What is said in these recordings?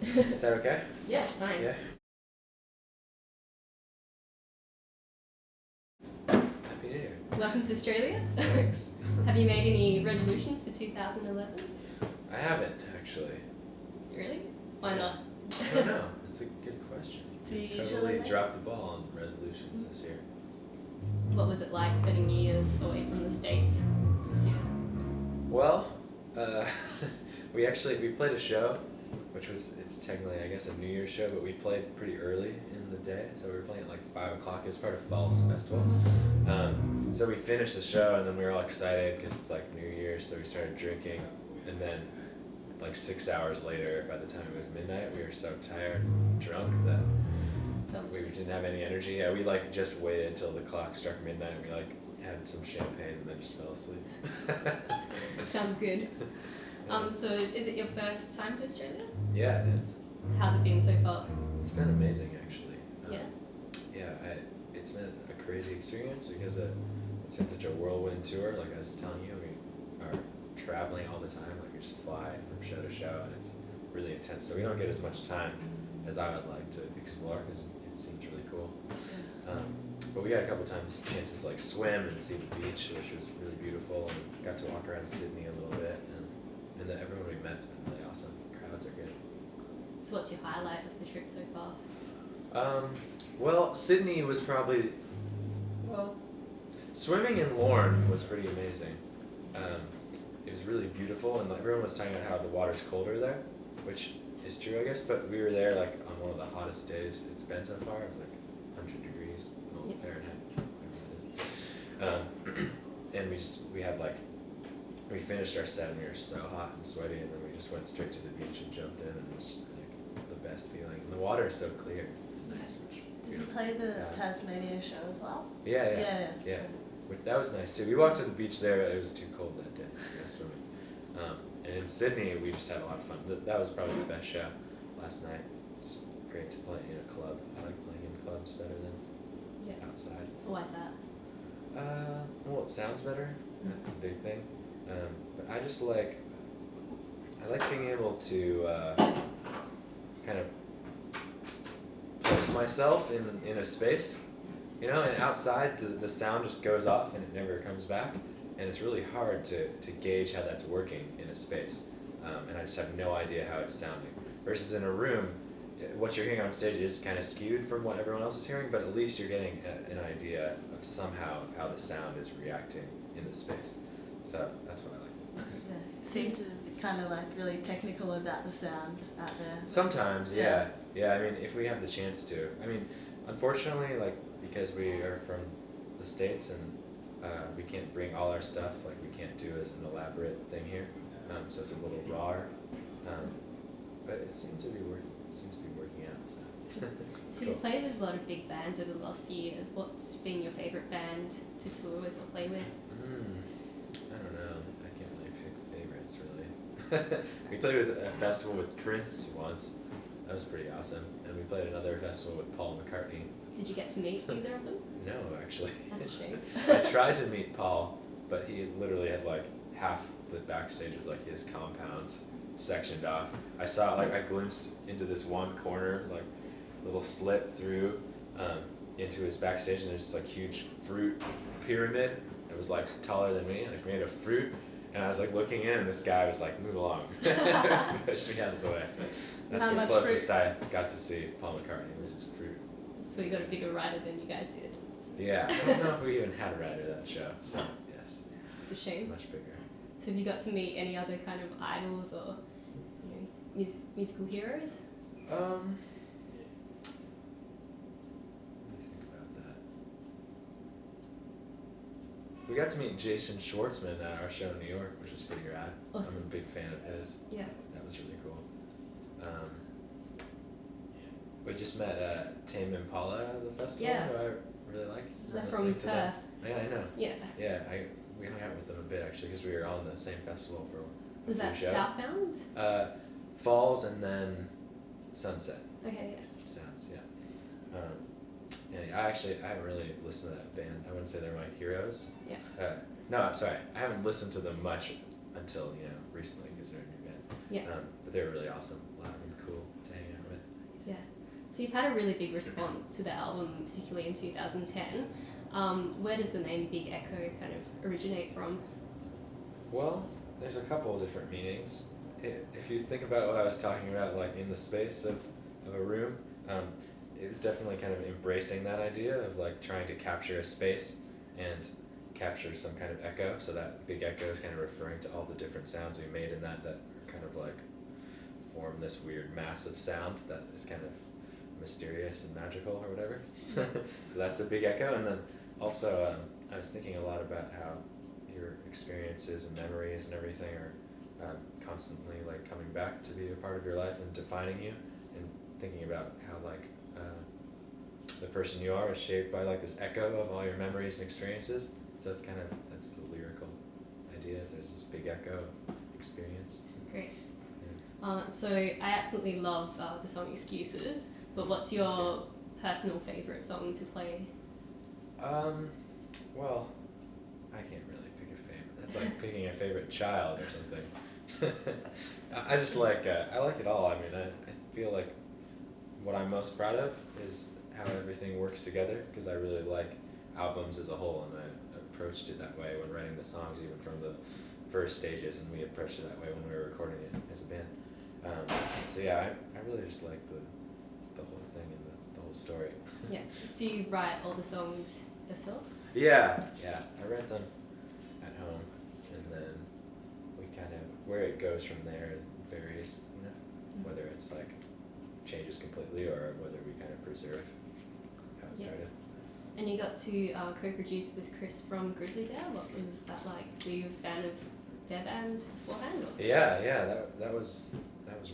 Is that okay? Yeah, it's fine. Yeah. Happy New Year. Welcome to Australia. Thanks. Have you made any resolutions for 2011? I haven't, actually. Really? Why not? I don't know. It's a good question. Do you Totally usually make? dropped the ball on resolutions this year. What was it like spending New Year's away from the States this year? Well, uh, we played a show, it's technically, I guess, a New Year's show, but we played pretty early in the day, so we were playing at like 5 o'clock. It was part of Falls Festival. So we finished the show, and then we were all excited because it's like New Year's, so we started drinking, and then like 6 hours later, by the time it was midnight, we were so tired and drunk that we didn't have any energy. Yeah, we like just waited until the clock struck midnight, and we like had some champagne and then just fell asleep. Sounds good. So is it your first time to Australia? Yeah, it is. How's it been so far? It's been amazing, actually. Yeah. It's been a crazy experience because it's been such a whirlwind tour. Like I was telling you, we are traveling all the time. Like we just fly from show to show, and it's really intense. So we don't get as much time as I would like to explore because it seems really cool. But we had a couple times chances to like swim and see the beach, which was really beautiful, and got to walk around Sydney a little bit. And everyone we met's been really awesome. Crowds are good. So what's your highlight of the trip so far? Well, Sydney was probably, swimming in Lorne was pretty amazing. It was really beautiful, and everyone was talking about how the water's colder there, which is true, I guess, but we were there like on one of the hottest days it's been so far. It was like 100 degrees, Fahrenheit, whatever it is. And we finished our set and we were so hot and sweaty, and then we just went straight to the beach and jumped in, and it was like the best feeling. And the water is so clear. Nice. Did you play the Tasmania show as well? Yeah. That was nice too. We walked to the beach there, but it was too cold that day to go swimming. And in Sydney, we just had a lot of fun. That was probably the best show last night. It's great to play in a club. I like playing in clubs better than outside. Why is that? Well, it sounds better. That's the big thing. But I like being able to kind of place myself in a space, and outside the sound just goes off and it never comes back, and it's really hard to gauge how that's working in a space, and I just have no idea how it's sounding. Versus in a room, what you're hearing on stage is kind of skewed from what everyone else is hearing, but at least you're getting an idea of somehow how the sound is reacting in the space. So that's what I like. Yeah. Seem to be kind of like really technical about the sound out there. Sometimes, yeah. I mean, if we have the chance to. I mean, unfortunately, like because we are from the States and we can't bring all our stuff. Like we can't do as an elaborate thing here, so it's a little rawer. But it seems to be working out. So you played with a lot of big bands over the last few years. What's been your favourite band to tour with or play with? I don't know. I can't really pick favorites, really. We played with a festival with Prince once. That was pretty awesome. And we played another festival with Paul McCartney. Did you get to meet either of them? No, actually. That's a shame. I tried to meet Paul, but he literally had like half the backstage was like his compound sectioned off. I glimpsed into this one corner, like little slit through into his backstage, and there's this like huge fruit pyramid. It was like taller than me, like made of fruit. And I was like looking in, and this guy was like, "Move along," pushed me out of the way. That's the closest I got to see Paul McCartney was his fruit. So you got a bigger rider than you guys did. Yeah, I don't know if we even had a rider that show. So yes, it's a shame. Much bigger. So have you got to meet any other kind of idols or musical heroes? Let me think about that. We got to meet Jason Schwartzman at our show in New York, which was pretty rad. Awesome. I'm a big fan of his. Yeah. That was really cool. We just met Tame Impala at the festival, who I really liked. They're from Perth. Yeah, I know. Yeah. Yeah, we hung out with them a bit actually because we were on the same festival for Was that shows. Southbound? Falls and then Sunset. Okay, Sounds, yeah. I haven't really listened to that band. I wouldn't say they're my heroes. Yeah. No, sorry. I haven't listened to them much until recently because they're a new band. Yeah. But they were really awesome, loud and cool to hang So you've had a really big response to the album, particularly in 2010. Where does the name Big Echo kind of originate from? Well, there's a couple of different meanings. If you think about what I was talking about, like in the space of a room, it was definitely kind of embracing that idea of like trying to capture a space and capture some kind of echo. So that big echo is kind of referring to all the different sounds we made in that kind of like form this weird massive sound that is kind of mysterious and magical or whatever. So that's a big echo. And then also I was thinking a lot about how your experiences and memories and everything are constantly like coming back to be a part of your life and defining you, and thinking about how like the person you are is shaped by like this echo of all your memories and experiences. So that's the lyrical idea. So there's this big echo of experience. Great. Yeah. So I absolutely love the song Excuses, but what's your personal favourite song to play? Well, I can't really pick a favorite. That's like picking a favorite child or something. I just like, I like it all. I mean, I feel like what I'm most proud of is how everything works together, because I really like albums as a whole, and I approached it that way when writing the songs, even from the first stages, and we approached it that way when we were recording it as a band. So yeah, I really just like the whole thing and the whole story. Yeah. So you write all the songs yourself? Yeah, I write them at home, and then we kind of, where it goes from there varies, you know, whether it's like changes completely or whether we kind of preserve how it started. And you got to co-produce with Chris from Grizzly Bear. What was that like? Were you a fan of their band beforehand? Or? Yeah, that was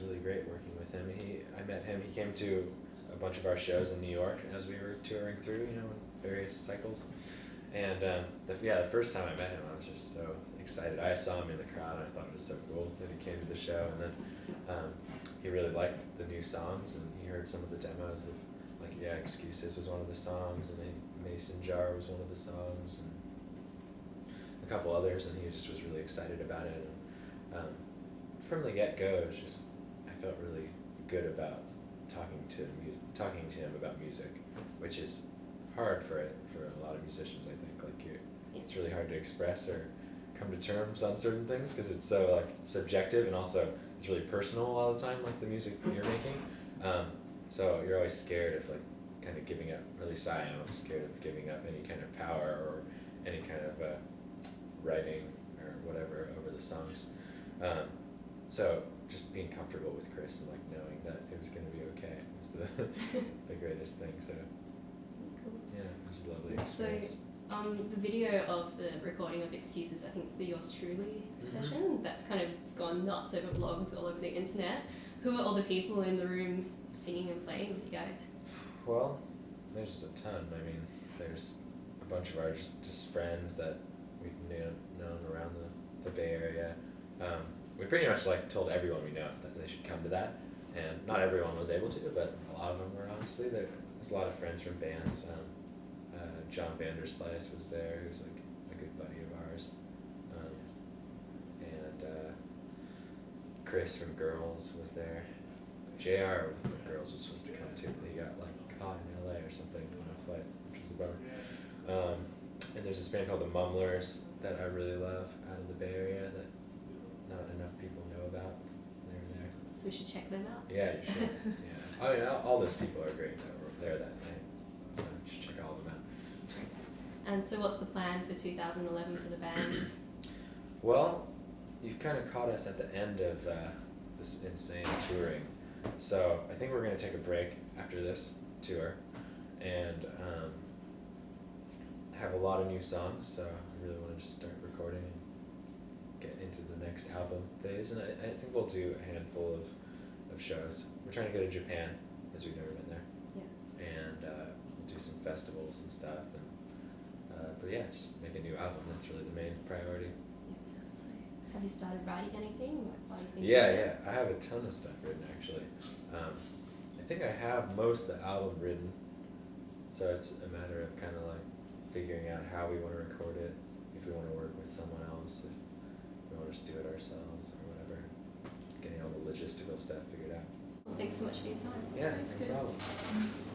really great working with him. I met him. He came to a bunch of our shows in New York as we were touring through, you know, in various cycles. And the first time I met him, I was just so excited. I saw him in the crowd, and I thought it was so cool that he came to the show. And then he really liked the new songs, and he heard some of the demos of, like, Excuses was one of the songs, and then Mason Jar was one of the songs, and a couple others, and he just was really excited about it. And from the get-go, it was just, I felt really good about talking to him about music, which is hard for a lot of musicians, I think. Like, it's really hard to express or come to terms on certain things because it's so like subjective, and also it's really personal a lot of the time, like the music you're making. So you're always scared of like kind of giving up. At least I am scared of giving up any kind of power or any kind of writing or whatever over the songs. So just being comfortable with Chris and like knowing that it was going to be okay was the greatest thing. So Cool. yeah, it was a lovely experience. So the video of the recording of Excuses, I think it's the Yours Truly session, that's kind of gone nuts over blogs all over the internet. Who are all the people in the room singing and playing with you guys? Well, there's a ton. I mean, there's a bunch of our just friends that we've known around the Bay Area. We pretty much like told everyone we know that they should come to that, and not everyone was able to, but a lot of them were honestly. There's a lot of friends from bands. John Vanderslice was there, who's like a good buddy of ours, and Chris from Girls was there. JR from Girls was supposed to come too, but he got like caught in LA or something on a flight, which was a bummer. And there's this band called the Mumblers that I really love out of the Bay Area that not enough people know about. They were there. So we should check them out. Yeah, you should. Yeah. I mean, all those people are great that were there that night. So you should check all of them out. And so what's the plan for 2011 for the band? Well, you've kind of caught us at the end of this insane touring. So I think we're going to take a break after this tour and have a lot of new songs. So I really want to just start recording and get into the next album phase. And I think we'll do a handful of shows. We're trying to go to Japan, as we've never been there. Yeah. And we'll do some festivals and stuff. And but yeah, just make a new album. That's really the main priority. Yeah. So have you started writing anything? Like, what are you thinking? Yeah. I have a ton of stuff written actually. I think I have most of the album written. So it's a matter of kind of like figuring out how we want to record it, if we want to work with someone else, if we want to just do it ourselves or whatever. Getting all the logistical stuff figured out. Thanks so much for your time. Yeah, Thanks, no Chris. problem.